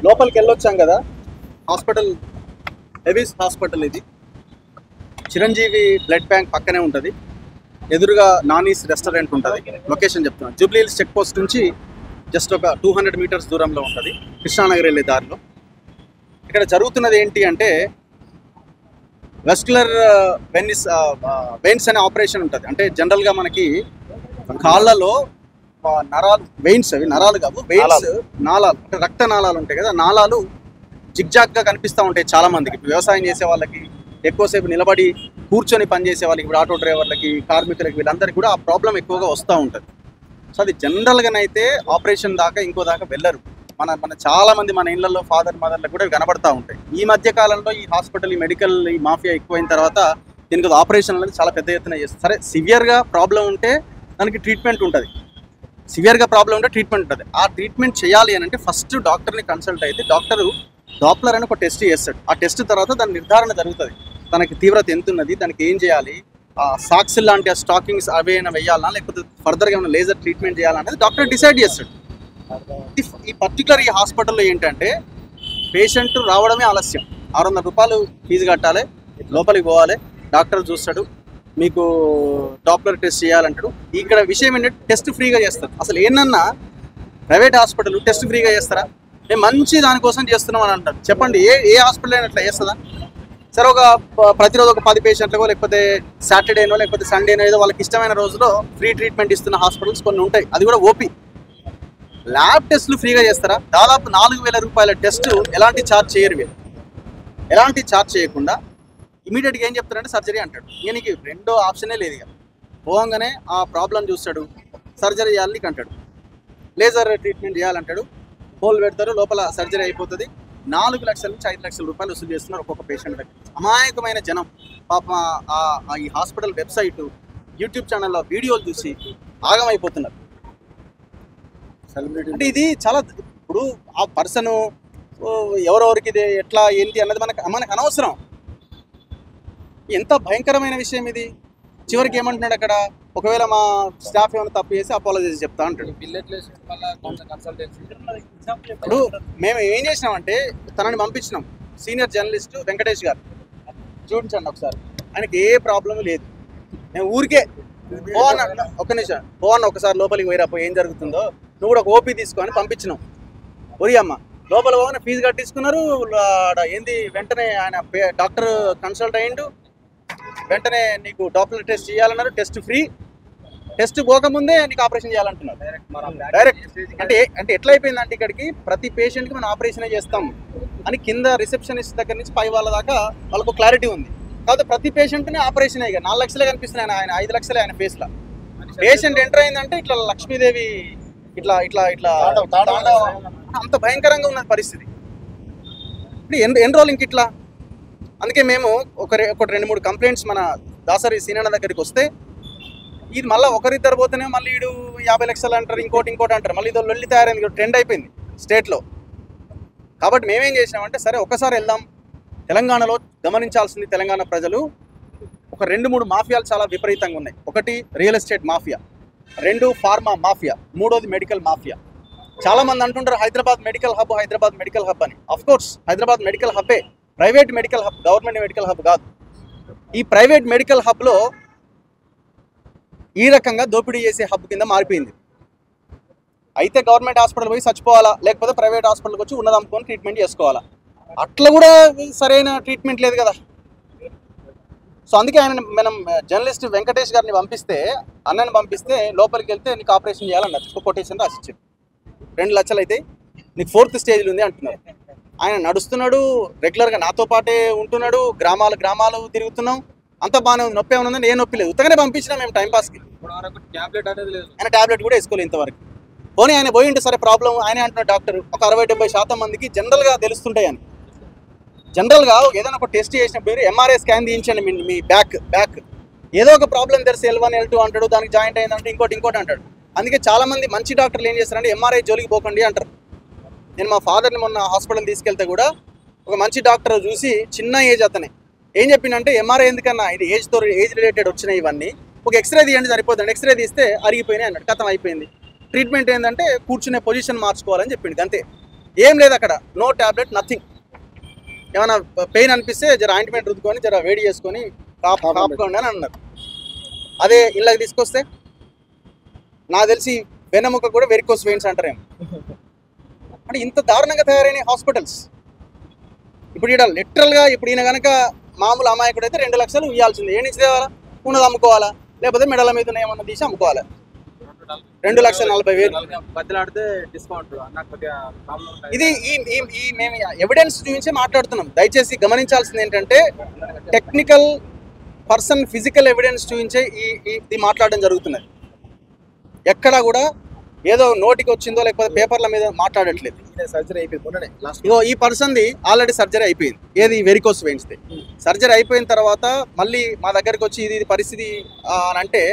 లోపలికి వెళ్ళొచ్చాం కదా. Hospital Avis hospital ఇది. చిరంజీవి బ్లడ్ బ్యాంక్ పక్కనే ఉంటుంది. ఎదురుగా నానీస్ రెస్టారెంట్ ఉంటుంది. లొకేషన్ చెప్తున్నాను, జూబ్లీ హిల్స్ చెక్ పోస్ట్ నుంచి జస్ట్ ఒక 200 మీటర్స్ దూరంలో ఉంటుంది, కృష్ణానగర్ వెళ్ళే దారిలో. ఇక్కడ జరుగుతున్నది ఏంటి అంటే వెస్కులర్ వెయిన్స్ అనే ఆపరేషన్ ఉంటుంది. అంటే జనరల్గా మనకి కాళ్ళలో నరాలు, వెయిన్స్, అవి నరాలు కావు, వెయిన్స్, నాళాలు, అంటే రక్త నాళాలు ఉంటాయి కదా, నాళాలు జిగ్జాగ్గా కనిపిస్తూ ఉంటాయి చాలా మందికి. వ్యవసాయం చేసే వాళ్ళకి, ఎక్కువసేపు నిలబడి కూర్చొని పనిచేసే వాళ్ళకి, ఇప్పుడు ఆటో డ్రైవర్లకి, కార్మికులకి, వీళ్ళందరికీ కూడా ఆ ప్రాబ్లం ఎక్కువగా వస్తూ ఉంటుంది. సో అది జనరల్గానైతే ఆపరేషన్ దాకా ఇంకో దాకా వెళ్ళరు. మన చాలా మంది మన ఇళ్లలో ఫాదర్ మదర్లకు కూడా కనబడతా ఉంటాయి. ఈ మధ్య కాలంలో ఈ హాస్పిటల్, ఈ మెడికల్, ఈ మాఫియా ఎక్కువైన తర్వాత దీనికి ఆపరేషన్ అనేది చాలా పెద్ద ఎత్తున చేస్తారు. సరే, సివియర్గా ప్రాబ్లం ఉంటే దానికి ట్రీట్మెంట్ ఉంటుంది. సివియర్గా ప్రాబ్లం ఉంటే ట్రీట్మెంట్ ఉంటుంది. ఆ ట్రీట్మెంట్ చేయాలి అని అంటే ఫస్ట్ డాక్టర్ని కన్సల్ట్ అయితే డాక్టరు డాప్లర్ అని ఒక టెస్ట్ చేస్తాడు. ఆ టెస్ట్ తర్వాత దాని నిర్ధారణ జరుగుతుంది. తనకి తీవ్రత ఎంత ఉన్నది, దానికి ఏం చేయాలి, సాక్స్ లాంటి ఆ స్టాకింగ్స్ అవేమైనా వేయాలన్నా, లేకపోతే ఫర్దర్గా ఏమైనా లేజర్ ట్రీట్మెంట్ చేయాలనేది డాక్టర్ డిసైడ్ చేస్తాడు. ఈ పర్టికులర్ ఈ హాస్పిటల్లో ఏంటంటే పేషెంట్ రావడమే ఆలస్యం. 600 రూపాయలు ఫీజు కట్టాలి, లోపలికి పోవాలి, డాక్టర్ చూస్తాడు, మీకు డాప్లర్ టెస్ట్ చేయాలంటాడు. ఇక్కడ విషయం ఏంటంటే టెస్ట్ ఫ్రీగా చేస్తారు. అసలు ఏంటన్నా ప్రైవేట్ హాస్పిటల్ టెస్ట్ ఫ్రీగా చేస్తారా? మేము మంచి దానికోసం చేస్తున్నాం అని అంటారు. చెప్పండి, ఏ హాస్పిటల్ అయినా అట్లా చేస్తుందా? సరే, ప్రతిరోజు ఒక 10 పేషెంట్లకో, లేకపోతే సాటర్డేనో, లేకపోతే సండేనో, ఏదో వాళ్ళకి ఇష్టమైన రోజులో ఫ్రీ ట్రీట్మెంట్ ఇస్తున్న హాస్పిటల్స్ కొన్ని ఉంటాయి. అది కూడా ఓపీ. ల్యాబ్ టెస్టులు ఫ్రీగా చేస్తారా? దాదాపు 4000 రూపాయల టెస్ట్ ఎలాంటి ఛార్జ్ చేయరు వీళ్ళు. ఎలాంటి ఛార్జ్ చేయకుండా ఇమీడియట్గా ఏం చెప్తారంటే సర్జరీ అంటాడు. ఇక నీకు రెండో ఆప్షనే లేదు. ఇక పోగానే ఆ ప్రాబ్లం చూస్తాడు, సర్జరీ చేయాలి నీకు అంటాడు, లేజర్ ట్రీట్మెంట్ చేయాలంటాడు, హోల్ పెడతారు, లోపల సర్జరీ అయిపోతుంది. 4 లక్షల నుంచి 5 లక్షల రూపాయలు వసూలు చేస్తున్నారు ఒక్కొక్క పేషెంట్ దగ్గర. అమాయకమైన జనం పాపం ఈ హాస్పిటల్ వెబ్సైట్, యూట్యూబ్ ఛానల్లో వీడియోలు చూసి ఆగమైపోతున్నారు. అంటే ఇది చాలా, ఇప్పుడు ఆ పర్సన్ ఎవరెవరికి ఇది ఎట్లా ఏంటి అన్నది మనకు అనవసరం. ఎంత భయంకరమైన విషయం ఇది. చివరికి ఏమంటున్నాడు అక్కడ, ఒకవేళ మా స్టాఫ్ ఏమైనా తప్పు చేసి అపాలజీస్ చెప్తా అంటాడు. ఇప్పుడు మేము ఏం చేసినామంటే తనని పంపించినాం, సీనియర్ జర్నలిస్ట్ వెంకటేష్ గారు, చూపించండి ఒకసారి, ఆయనకి ఏ ప్రాబ్లం లేదు. మేము ఊరికే ఒక్క నిమిషం పోవన్న, ఒకసారి లోపలికి పోయిరాపో ఏం జరుగుతుందో, నువ్వు కూడా ఒక ఓపీ తీసుకొని పంపించినాం. ఒరి అమ్మ, లోపల పోగానే ఫీజు కట్టించుకున్నారు. ఏంది వెంటనే ఆయన డాక్టర్ కన్సల్ట్ అయ్యిండు, వెంటనే నీకు డాప్లర్ టెస్ట్ చేయాలన్నారు, టెస్ట్ ఫ్రీ. టెస్ట్ పోకముందే నీకు ఆపరేషన్ చేయాలంటున్నారు డైరెక్ట్. అంటే ఎట్లా అయిపోయిందంటే ఇక్కడికి ప్రతి పేషెంట్కి మనం ఆపరేషనే చేస్తాం అని కింద రిసెప్షనిస్ట్ దగ్గర నుంచి పై వాళ్ళ దాకా వాళ్ళకు క్లారిటీ ఉంది. కాబట్టి ప్రతి పేషెంట్ని ఆపరేషన్ అయ్యి 4 లక్షలే కనిపిస్తున్నాయి ఆయన 5 లక్షలే ఆయన ఫేస్లో. పేషెంట్ ఎంటర్ అయిందంటే ఇట్లా లక్ష్మీదేవి ఇట్లా ఇట్లా ఇట్లా అంత భయంకరంగా ఉన్న పరిస్థితి. ఇప్పుడు ఎన్ని రోజులు ఇంక ఇట్లా. అందుకే మేము ఒక 2-3 కంప్లైంట్స్ మన దాసరి సీనన్న దగ్గరికి వస్తే, ఇది మళ్ళీ ఒకరిద్దరు పోతేనే మళ్ళీ వీడు 50 లక్షలు అంటారు, ఇంకోటి అంటారు, మళ్ళీ ఇదో లొల్లి తయారైంది, ట్రెండ్ అయిపోయింది స్టేట్లో. కాబట్టి మేమేం చేసినామంటే సరే ఒకసారి వెళ్దాం. తెలంగాణలో గమనించాల్సింది, తెలంగాణ ప్రజలు ఒక 2-3 మాఫియాలు చాలా విపరీతంగా ఉన్నాయి. ఒకటి real estate mafia, 2 pharma mafia, 3వది మెడికల్ మాఫియా. చాలామంది అంటుంటారు హైదరాబాద్ మెడికల్ హబ్ అని. అఫ్కోర్స్ హైదరాబాద్ మెడికల్ హబ్బే, private medical hub, government medical hub కాదు. ఈ ప్రైవేట్ మెడికల్ హబ్లో ఈ రకంగా దోపిడీ చేసే హబ్ కింద మారిపోయింది. అయితే గవర్నమెంట్ హాస్పిటల్ పోయి చచ్చిపోవాలా, లేకపోతే ప్రైవేట్ హాస్పిటల్కి వచ్చి ఉన్నదమ్ముకొని ట్రీట్మెంట్ చేసుకోవాలా. అట్లా కూడా సరైన ట్రీట్మెంట్ లేదు కదా. సో అందుకే మనం జర్నలిస్ట్ వెంకటేష్ గారిని పంపిస్తే లోపలికి వెళ్తే నీకు ఆపరేషన్ చేయాలన్నారు, కొటేషన్ రాసిచ్చారు. 2 లక్షలు అయితే నీకు 4th స్టేజ్లో ఉంది అంటున్నారు. ఆయన నడుస్తున్నాడు, రెగ్యులర్గా నాతో పాటే ఉంటున్నాడు, గ్రామాలు తిరుగుతున్నాం, అంత బాగానే ఉంది. నొప్పి ఏమైనా ఉందని ఏ నొప్పి లేదు, ఉత్తగానే పంపించినా మేము టైంపాస్కి. ఆయన ట్యాబ్లెట్ కూడా వేసుకోలేదు ఇంతవరకు. పోనీ ఆయన పోయి ఉంటే సరే ప్రాబ్లం. ఆయన అంటున్న డాక్టర్ ఒక 60-70% మందికి జనరల్గా తెలుస్తుంటాయి అని. జనరల్గా ఏదైనా ఒక టెస్ట్ చేసినప్పుడు ఎంఆర్ఐ స్కాన్ తీయించండి మీ బ్యాక్ ఏదో ఒక ప్రాబ్లం తెలిసి L1 L2 అంటాడు, దానికి జాయింట్ అయిందంటే ఇంకోటి అంటాడు. అందుకే చాలామంది మంచి డాక్టర్లు ఏం చేస్తారంటే ఎంఆర్ఐ జోలికి పోకండి అంటారు. నేను మా ఫాదర్ని మొన్న హాస్పిటల్ తీసుకెళ్తే కూడా ఒక మంచి డాక్టర్ చూసి, చిన్న ఏజ్ అతనే, ఏం చెప్పిందంటే ఎంఆర్ఐ ఎందుకన్నా, ఇది ఏజ్ రిలేటెడ్ వచ్చినాయి ఇవన్నీ, ఒక ఎక్స్రే తీయండి సరిపోతుంది. ఎక్స్రే తీస్తే అరిగిపోయినాయి అన్నాడు, కథం అయిపోయింది. ట్రీట్మెంట్ ఏంటంటే కూర్చునే పొజిషన్ మార్చుకోవాలని చెప్పింది అంతే. ఏం లేదు అక్కడ, నో టాబ్లెట్, నథింగ్. ఏమైనా పెయిన్ అనిపిస్తే జర ఆయింట్మెంట్ రుద్దుకొని జర వేడి చేసుకొని కాపుకోండి అని అన్నారు. అదే ఇళ్ళకి తీసుకొస్తే నాకు తెలిసి వెన్నెముక కూడా వెరికోస్ వెయిన్స్ అంటారేమో. అంటే ఇంత దారుణంగా తయారైన హాస్పిటల్స్. ఇప్పుడు ఈడ లిటరల్గా ఇప్పుడు ఈయన కనుక మామూలు అమాయకుడు అయితే 2 లక్షలు ఇవ్వాల్సింది. ఏ నుంచి తేవాలా? ఉన్నది అమ్ముకోవాలా, లేకపోతే మెడల మీద ఏమన్నా తీసి అమ్ముకోవాలా. 2,40,000 బద్దలాడితే డిస్కౌంట్. ఇది ఈ మేము ఎవిడెన్స్ చూపించే మాట్లాడుతున్నాం. దయచేసి గమనించాల్సింది ఏంటంటే టెక్నికల్ పర్సన్ ఫిజికల్ ఎవిడెన్స్ చూపించే ఇది మాట్లాడడం జరుగుతున్నది. ఎక్కడా కూడా ఏదో నోటికి వచ్చిందో లేకపోతే పేపర్ల మీద మాట్లాడట్లేదు. సర్జరీ అయిపోయింది. ఇగో ఈ పర్సన్ది ఆల్రెడీ సర్జరీ అయిపోయింది. ఏది వెరికోస్ వెయిన్స్ది సర్జరీ అయిపోయిన తర్వాత మళ్ళీ మా దగ్గరికి వచ్చి ఇది పరిస్థితి అని అంటే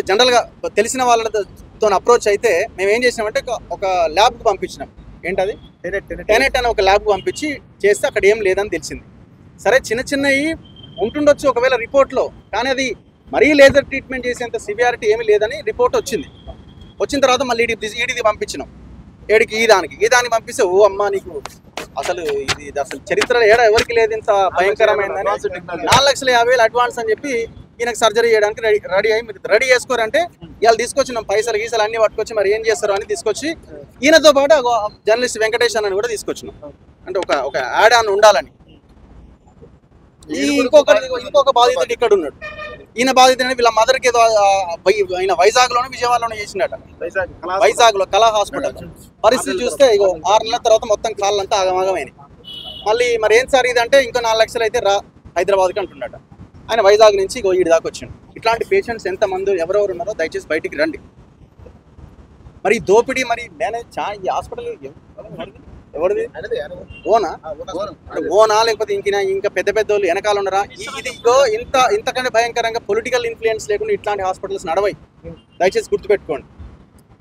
జనరల్గా తెలిసిన వాళ్ళతో అప్రోచ్ అయితే మేము ఏం చేసినామంటే ఒక ల్యాబ్కి పంపించినాం. ఏంటది టెనెట్ అని ఒక ల్యాబ్కి పంపించి చేస్తే అక్కడ ఏం లేదని తెలిసింది. సరే చిన్నవి ఉంటుండొచ్చు ఒకవేళ రిపోర్ట్లో, కానీ అది మరీ లేజర్ ట్రీట్మెంట్ చేసేంత సివియారిటీ ఏమీ లేదని రిపోర్ట్ వచ్చింది. వచ్చిన తర్వాత మళ్ళీ ఈడిది పంపించినాం. ఏడికి ఈ దానికి పంపిస్తే ఓ అమ్మ నీకు అసలు ఇది అసలు చరిత్రలో ఎవరికి లేదు ఇంత భయంకరమైందని 4,50,000 అడ్వాన్స్ అని చెప్పి ఈయనకు సర్జరీ చేయడానికి రెడీ అయ్యి మీరు రెడీ చేసుకోరంటే ఇవాళ తీసుకొచ్చినాం. పైసలు గీసలు అన్ని పట్టుకొచ్చి మరి ఏం చేస్తారు అని తీసుకొచ్చి ఈయనతో పాటు జర్నలిస్ట్ వెంకటేష్ అని కూడా తీసుకొచ్చినాం. అంటే ఒక యాడ్ ఆన్ ఉండాలని. ఇంకొక బాధితుడు ఇక్కడ ఉన్నాడు. ఈయన బాధితుడు వీళ్ళ మదర్కి ఏదో ఆయన వైజాగ్లోనే విజయవాడలోనే చేసినట్ట. వైజాగ్లో కళా హాస్పిటల్ పరిస్థితి చూస్తే ఇగో 6 నెలల తర్వాత మొత్తం కాళ్ళంతా ఆగమాగమైనాయి. మళ్ళీ మరి ఏం సార్ ఇది అంటే ఇంకో 4 లక్షలు అయితే హైదరాబాద్కి అంటున్నాడు. ఆయన వైజాగ్ నుంచి ఇగో ఈడి దాకా వచ్చిండు. ఇట్లాంటి పేషెంట్స్ ఎంతమంది ఎవరెవరు ఉన్నారో దయచేసి బయటికి రండి. మరి దోపిడీ మరి ఈ హాస్పిటల్ ఎవరిది? ఓనా లేకపోతే ఇంకా పెద్ద వాళ్ళు వెనకాల ఉన్నారా? ఇది ఇగో ఇంతకంటే భయంకరంగా పొలిటికల్ ఇన్ఫ్లుయెన్స్ లేకుండా ఇట్లాంటి హాస్పిటల్స్ నడవై. దయచేసి గుర్తుపెట్టుకోండి.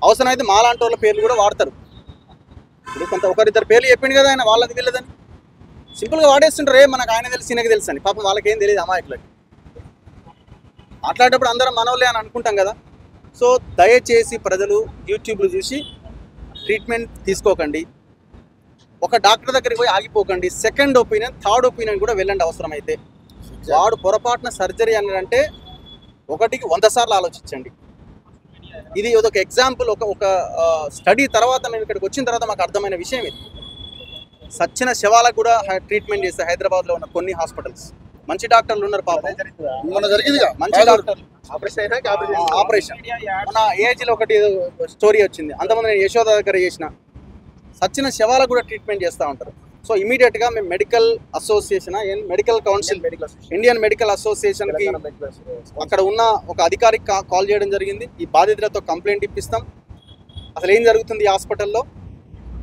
అవసరమైతే మాలాంటి వాళ్ళ పేర్లు కూడా వాడతారు. ఇప్పుడు ఒకరిద్దరు పేర్లు చెప్పిండు కదా ఆయన, వాళ్ళది వీళ్ళదని సింపుల్గా వాడేస్తుంటారు. మనకు ఆయన తెలుసు ఈయనకి తెలుసు అని. పాపం వాళ్ళకేం తెలియదు అమాయకులకి. మాట్లాడేటప్పుడు అందరం మనోళ్ళే అని అనుకుంటాం కదా. సో దయచేసి ప్రజలు యూట్యూబ్లో చూసి ట్రీట్మెంట్ తీసుకోకండి. ఒక డాక్టర్ దగ్గరికి పోయి ఆగిపోకండి. సెకండ్ ఒపీనియన్, థర్డ్ ఒపీనియన్ కూడా వెళ్ళండి అవసరమైతే. వాడు పొరపాటున సర్జరీ అన్నాడంటే 1కి 100 సార్లు ఆలోచించండి. ఇది ఒక ఎగ్జాంపుల్. ఒక స్టడీ తర్వాత మేము ఇక్కడికి వచ్చిన తర్వాత మాకు అర్థమైన విషయం ఇది. సచ్చిన శవాలకు కూడా ట్రీట్మెంట్ చేస్తే హైదరాబాద్లో ఉన్న కొన్ని హాస్పిటల్స్ మంచి డాక్టర్లు ఉన్నారు. పాపం మంచి డాక్టర్లు ఆపరేషన్ మన ఏజ్లో ఒకటి స్టోరీ వచ్చింది. అంతమంది నేను యశోద దగ్గర చేసిన సచ్చిన శవాలకు కూడా ట్రీట్మెంట్ చేస్తూ ఉంటారు. సో ఇమీడియట్గా మేము medical association medical council Indian medical అసోసియేషన్కి అక్కడ ఉన్న ఒక అధికారికి కాల్ చేయడం జరిగింది. ఈ బాధితులతో కంప్లైంట్ ఇప్పిస్తాం. అసలు ఏం జరుగుతుంది ఈ హాస్పిటల్లో.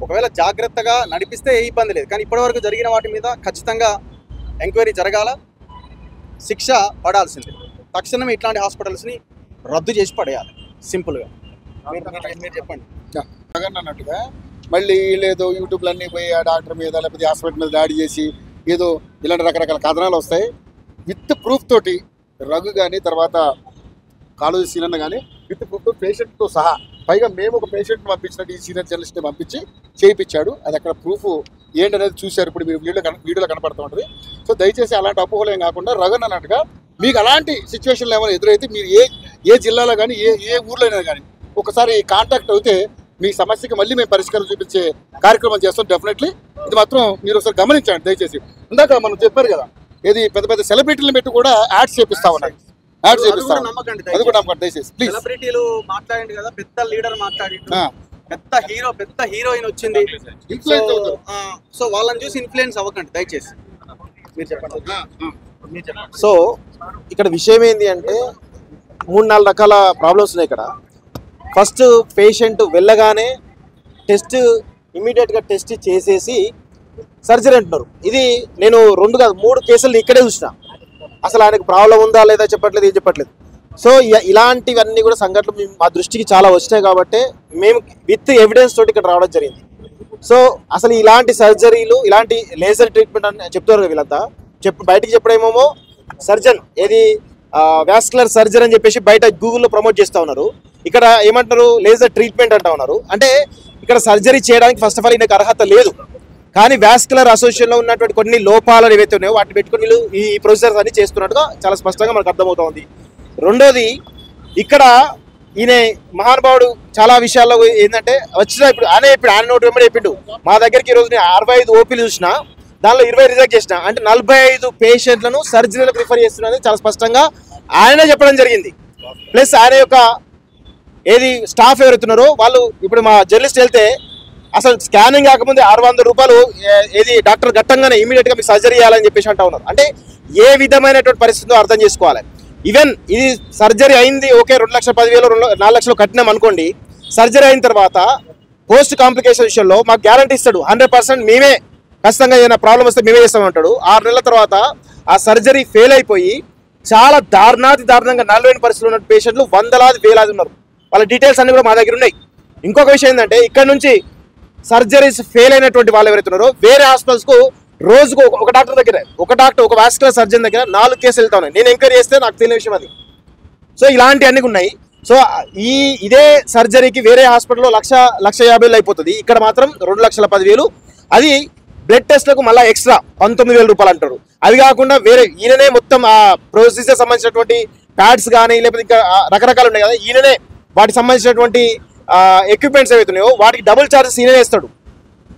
ఒకవేళ జాగ్రత్తగా నడిపిస్తే ఏ ఇబ్బంది లేదు, కానీ ఇప్పటివరకు జరిగిన వాటి మీద ఖచ్చితంగా ఎంక్వైరీ జరగాల, శిక్ష పడాల్సిందే. తక్షణమే ఇట్లాంటి హాస్పిటల్స్ని రద్దు చేసి పడేయాలి. సింపుల్గా మీరు చెప్పండి. అన్నట్టుగా మళ్ళీ లేదో యూట్యూబ్లో అన్నీ పోయి ఆ డాక్టర్ మీద లేకపోతే హాస్పిటల్ మీద దాడి చేసి ఏదో ఇలాంటి రకరకాల కథనాలు వస్తాయి. విత్ ప్రూఫ్ తోటి రఘు కానీ తర్వాత కాలేజీ సీనన్న కానీ విత్ ప్రూఫ్ పేషెంట్తో సహా, పైగా మేము ఒక పేషెంట్ని పంపించినట్టు ఈ సీనియర్ జర్నలిస్ట్ని పంపించి చేయించాడు. అది అక్కడ ప్రూఫ్ ఏంటనేది చూశారు. ఇప్పుడు మీరు వీడియోలో కనపడుతూ ఉంటుంది. సో దయచేసి అలాంటి అపోహలేం కాకుండా రఘు అన్నట్టుగా మీకు అలాంటి సిచ్యువేషన్లు ఏమైనా ఎదురైతే మీరు ఏ జిల్లాలో కానీ ఏ ఊర్లో అయినా కానీ ఒకసారి కాంటాక్ట్ అయితే మీ సమస్యకి మళ్ళీ మేము పరిష్కారం చూపించే కార్యక్రమం చేస్తాం డెఫినెట్లీ. ఇది మాత్రం మీరు ఒకసారి గమనించండి దయచేసి. ఇందాక మనం చెప్పారు కదా, ఏది పెద్ద పెద్ద సెలబ్రిటీలను పెట్టి కూడా యాడ్స్ చేపిస్తా ఉన్నారు. యాడ్స్ చేపిస్తాం, అది కూడా నమ్మకండి దయచేసి ప్లీజ్. సెలబ్రిటీలు మాట్లాడండి కదా, పెద్ద లీడర్ మాట్లాడి పెద్ద హీరోయిన్ వచ్చింది, సో వాళ్ళని చూసి ఇన్ఫ్లుయెన్స్ అవ్వకండి దయచేసి. మీరు చెప్పండి. సో ఇక్కడ విషయం ఏంటి అంటే 3-4 రకాల ప్రాబ్లమ్స్ ఉన్నాయి ఇక్కడ. ఫస్ట్ పేషెంట్ వెళ్ళగానే ఇమీడియట్గా టెస్ట్ చేసేసి సర్జరీ అంటున్నారు. ఇది నేను 2 కాదు 3 కేసులు ఇక్కడే చూసిన. అసలు ఆయనకు ప్రాబ్లం ఉందా లేదా చెప్పట్లేదు, ఏం చెప్పట్లేదు. సో ఇలాంటివన్నీ కూడా సంఘటనలు మా దృష్టికి చాలా వచ్చినాయి కాబట్టి మేము విత్ ఎవిడెన్స్ తోటి ఇక్కడ రావడం జరిగింది. సో అసలు ఇలాంటి సర్జరీలు, ఇలాంటి లేజర్ ట్రీట్మెంట్ అని చెప్తారు కదా వీళ్ళంతా, బయటికి చెప్పడమేమో సర్జన్ ఏది వాస్కులర్ సర్జరీ అని చెప్పేసి బయట గూగుల్లో ప్రమోట్ చేస్తూ ఉన్నారు. ఇక్కడ ఏమంటారు లేజర్ ట్రీట్మెంట్ అంటా ఉన్నారు. అంటే ఇక్కడ సర్జరీ చేయడానికి ఫస్ట్ ఆఫ్ ఆల్ ఈయనకు అర్హత లేదు. కానీ వాస్కులర్ అసోసియేషన్లో ఉన్నటువంటి కొన్ని లోపాలు ఏవైతే ఉన్నాయో వాటిని పెట్టుకుని వీళ్ళు ఈ ప్రొసీజర్స్ అన్ని చేస్తున్నట్టుగా చాలా స్పష్టంగా మనకు అర్థమవుతోంది. రెండోది, ఇక్కడ ఈయన మహానుభావుడు చాలా విషయాల్లో ఏంటంటే ఇప్పుడు ఆయన నోటి వెంబడి చెప్పిండు, మా దగ్గరికి ఈరోజు నేను 65 ఓపీలు చూసిన, దానిలో 20 రిజెక్ట్ చేసిన, అంటే 45 పేషెంట్లను సర్జరీలకు రిఫర్ చేస్తున్నది చాలా స్పష్టంగా ఆయనే చెప్పడం జరిగింది. ప్లస్ ఆయన యొక్క ఏది స్టాఫ్ ఎవరైతున్నారో వాళ్ళు ఇప్పుడు మా జర్నలిస్ట్ వెళ్తే అసలు స్కానింగ్ కాకముందే 600 రూపాయలు ఏది డాక్టర్ గట్టంగానే ఇమీడియట్గా మీకు సర్జరీ చేయాలని చెప్పేసి అంటా ఉన్నారు. అంటే ఏ విధమైనటువంటి పరిస్థితిలో అర్థం చేసుకోవాలి. ఈవెన్ ఇది సర్జరీ అయింది ఓకే, 2,10,000 4 లక్షలు కట్టినాం అనుకోండి, సర్జరీ అయిన తర్వాత పోస్ట్ కాంప్లికేషన్ విషయంలో మాకు గ్యారంటీ ఇస్తాడు 100% మేమే ఖచ్చితంగా ఏదైనా ప్రాబ్లం వస్తే మేమే చేస్తామంటాడు. 6 నెలల తర్వాత ఆ సర్జరీ ఫెయిల్ అయిపోయి చాలా దారుణంగా 40 పరిస్థితులు ఉన్న పేషెంట్లు వందలాది వేలాది ఉన్నారు. వాళ్ళ డీటెయిల్స్ అన్ని కూడా మా దగ్గర ఉన్నాయి. ఇంకొక విషయం ఏంటంటే ఇక్కడ నుంచి సర్జరీస్ ఫెయిల్ అయినటువంటి వాళ్ళు ఎవరైతే ఉన్నారో వేరే హాస్పిటల్స్కు రోజుకు ఒక డాక్టర్ దగ్గర ఒక వాస్కులర్ సర్జన్ దగ్గర 4 కేసులు వెళ్తా ఉన్నాయి. నేను ఎంక్వైరీ చేస్తే నాకు తెలియని విషయం అది. సో ఇలాంటి అన్ని ఉన్నాయి. సో ఇదే సర్జరీకి వేరే హాస్పిటల్లో 1,50,000 అయిపోతుంది, ఇక్కడ మాత్రం 2,10,000. అది బ్లడ్ టెస్ట్లకు మళ్ళీ ఎక్స్ట్రా 19,000 రూపాయలు అంటారు. అవి కాకుండా వేరే ఈయననే మొత్తం ఆ ప్రొసీజర్ సంబంధించినటువంటి ప్యాడ్స్ కానీ లేకపోతే ఇంకా రకరకాలు ఉన్నాయి కదా, ఈయననే వాటికి సంబంధించినటువంటి ఎక్విప్మెంట్స్ ఏవైతున్నాయో వాటికి డబుల్ ఛార్జెస్ ఈయనే వేస్తాడు.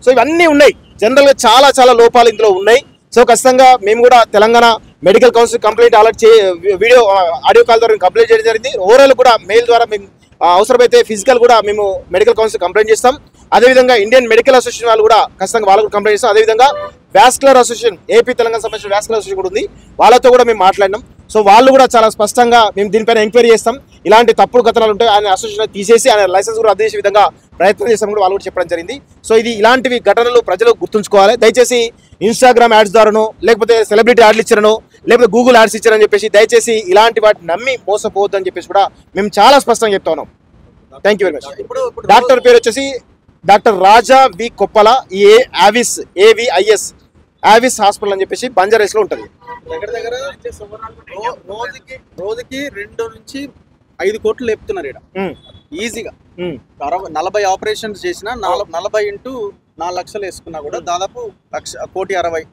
సో ఇవన్నీ ఉన్నాయి. జనరల్గా చాలా లోపాలు ఇందులో ఉన్నాయి. సో ఖచ్చితంగా మేము కూడా Telangana medical council complaint already audio call ద్వారా కంప్లైంట్ చేయడం జరిగింది. ఓవరాల్ కూడా మెయిల్ ద్వారా మేము అవసరమైతే ఫిజికల్ కూడా మేము మెడికల్ కౌన్సిల్ కంప్లైంట్ చేస్తాం. అదేవిధంగా ఇండియన్ మెడికల్ అసోసియేషన్ వాళ్ళు కూడా ఖచ్చితంగా వాళ్ళకు కంప్లైంట్ చేస్తాం. అదేవిధంగా వాస్కులర్ అసోసియేషన్ ఏపీ తెలంగాణ సంబంధించిన వాస్కులర్ అసోసియేషన్ కూడా ఉంది, వాళ్ళతో కూడా మేము మాట్లాడినాం. సో వాళ్ళు కూడా చాలా స్పష్టంగా మేము దీనిపైన ఎంక్వైరీ చేస్తాం, ఇలాంటి తప్పుడు కథనాలు ఉంటాయి ఆయన అసోసియేషన్ తీసేసి ఆయన లైసెన్స్ కూడా రద్దు చేసే విధంగా ప్రయత్నం చేస్తాం కూడా వాళ్ళు కూడా చెప్పడం జరిగింది. సో ఇది ఇలాంటివి ఘటనలు ప్రజలు గుర్తుంచుకోవాలి. దయచేసి ఇన్స్టాగ్రామ్ యాడ్స్ ద్వారానో లేకపోతే సెలబ్రిటీ యాడ్లు ఇచ్చారనో లేకపోతే గూగుల్ యాడ్స్ ఇచ్చారని చెప్పేసి దయచేసి ఇలాంటి వాటిని నమ్మి మోసపోవద్దని చెప్పేసి కూడా మేము చాలా స్పష్టంగా చెప్తా ఉన్నాం. Thank you very much. Doctor పేరు వచ్చేసి డాక్టర్ రాజా వి కొప్పల, AVIS ఆవిస్ హాస్పిటల్ అని చెప్పేసి బంజారాస్ లో ఉంటుంది. దగ్గర రోజుకి 2 నుంచి 5 కోట్లు లేపుతున్నారు ఇక్కడ ఈజీగా. 40 ఆపరేషన్స్ చేసినా 40 ఇంటూ 4 లక్షలు వేసుకున్నా కూడా దాదాపు 1,60,00,000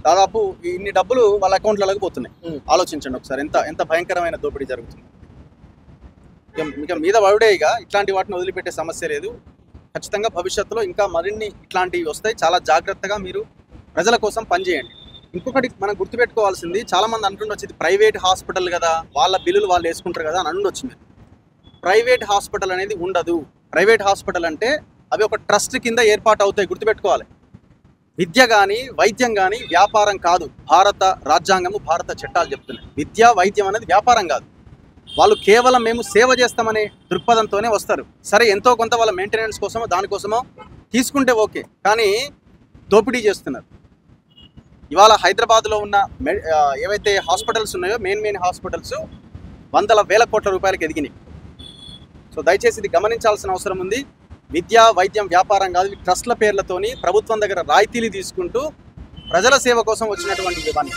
దాదాపు ఇన్ని డబ్బులు వాళ్ళ అకౌంట్లలోకి పోతున్నాయి. ఆలోచించండి ఒకసారి ఎంత భయంకరమైన దోపిడీ జరుగుతుంది. ఇక మీద వాడే ఇక ఇట్లాంటి వాటిని వదిలిపెట్టే సమస్య లేదు. ఖచ్చితంగా భవిష్యత్తులో ఇంకా మరిన్ని ఇట్లాంటివి వస్తాయి. చాలా జాగ్రత్తగా మీరు ప్రజల కోసం పనిచేయండి. ఇంకొకటి మనం గుర్తుపెట్టుకోవాల్సింది, చాలా మంది అంటుండొచ్చు ఇది ప్రైవేట్ హాస్పిటల్ కదా, వాళ్ళ బిల్లులు వాళ్ళు వేసుకుంటారు కదా అని అంటుండొచ్చు. మీరు ప్రైవేట్ హాస్పిటల్ అనేది ఉండదు. ప్రైవేట్ హాస్పిటల్ అంటే అవి ఒక ట్రస్ట్ కింద ఏర్పాటు అవుతాయి, గుర్తుపెట్టుకోవాలి. విద్య కానీ వైద్యం కానీ వ్యాపారం కాదు. భారత రాజ్యాంగము భారత చట్టాలు చెప్తున్నాయి విద్య వైద్యం అనేది వ్యాపారం కాదు. వాళ్ళు కేవలం మేము సేవ చేస్తామనే దృక్పథంతోనే వస్తారు. సరే ఎంతో కొంత వాళ్ళ మెయింటెనెన్స్ కోసమో దానికోసమో తీసుకుంటే ఓకే, కానీ దోపిడీ చేస్తున్నారు. ఇవాళ హైదరాబాద్లో ఉన్న ఏవైతే హాస్పిటల్స్ ఉన్నాయో మెయిన్ హాస్పిటల్స్ వందల వేల కోట్ల రూపాయలకు ఎదిగినాయి. సో దయచేసి ఇది గమనించాల్సిన అవసరం ఉంది. విద్య వైద్యం వ్యాపారం కాదు. ట్రస్ట్ల పేర్లతోని ప్రభుత్వం దగ్గర రాయితీలు తీసుకుంటూ ప్రజల సేవ కోసం వచ్చినటువంటి ఇవన్నీ.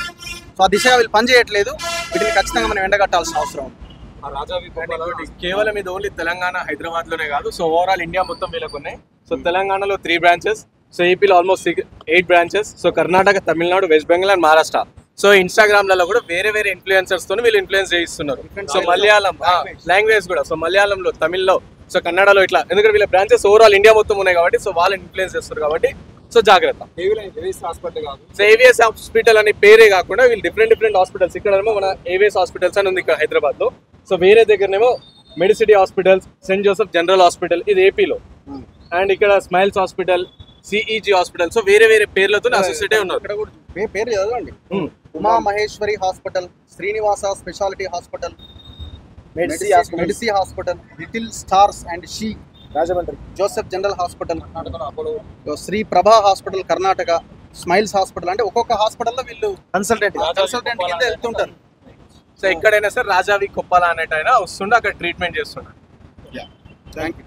సో ఆ దిశగా వీళ్ళు పనిచేయట్లేదు. వీటిని ఖచ్చితంగా మనం ఎండగట్టాల్సిన అవసరం ఉంది. కేవలం ఇది ఓన్లీ తెలంగాణ హైదరాబాద్లోనే కాదు, సో ఓవరాల్ ఇండియా మొత్తం వీళ్ళకు ఉన్నాయి. సో తెలంగాణలో 3 బ్రాంచెస్, సో ఏపీలో almost 8 branches, so Karnataka, Tamil Nadu, West Bengal and Maharashtra. So ఇన్స్టాగ్రామ్లలో కూడా వేరే ఇన్ఫ్లుయెన్సర్స్ తో వీళ్ళు ఇన్ఫ్లుయెన్స్ చేయిస్తున్నారు. సో మలయాళం లాంగ్వేజ్ కూడా, సో మలయాళంలో, తమిళ్లో, సో కన్నడలో ఇట్లా, ఎందుకంటే వీళ్ళ బ్రాంచెస్ ఓవరాల్ ఇండియా మొత్తం ఉన్నాయి కాబట్టి సో వాళ్ళు ఇన్ఫ్లుయెన్స్ చేస్తారు కాబట్టి సో జాగ్రత్త. సో ఏవిఎస్ హాస్పిటల్ అనే పేరే కాకుండా వీళ్ళు డిఫరెంట్ హాస్పిటల్స్, ఇక్కడేమో మన ఏవిఎస్ హాస్పిటల్స్ అని ఉంది ఇక్కడ హైదరాబాద్ లో. సో వేరే దగ్గరనేమో Medicity hospitals, Saint Joseph general hospital ఇది ఏపీలో, అండ్ ఇక్కడ Smiles hospital, CEG hospital. So వేరే పేర్లతో అసోసియేట్ ఉన్నారు. ఇక్కడ కూడా పేరు చదవండి. Uma Maheshwari hospital, Srinivasa speciality hospital, Medici hospital, little stars and she Rajahmundry, Joseph general hospital, Sri Prabha hospital Karnataka, smiles hospital. అంటే ఒక్కొక్క హాస్పిటల్లో వీళ్ళు కన్సల్టెంట్ కింద వెళ్తుంటారు. సో ఎక్కడైనా సరే రాజావి కొప్పాల అనేటైనా వస్తుండే అక్కడ ట్రీట్మెంట్ చేస్తుంటారు. Thank you.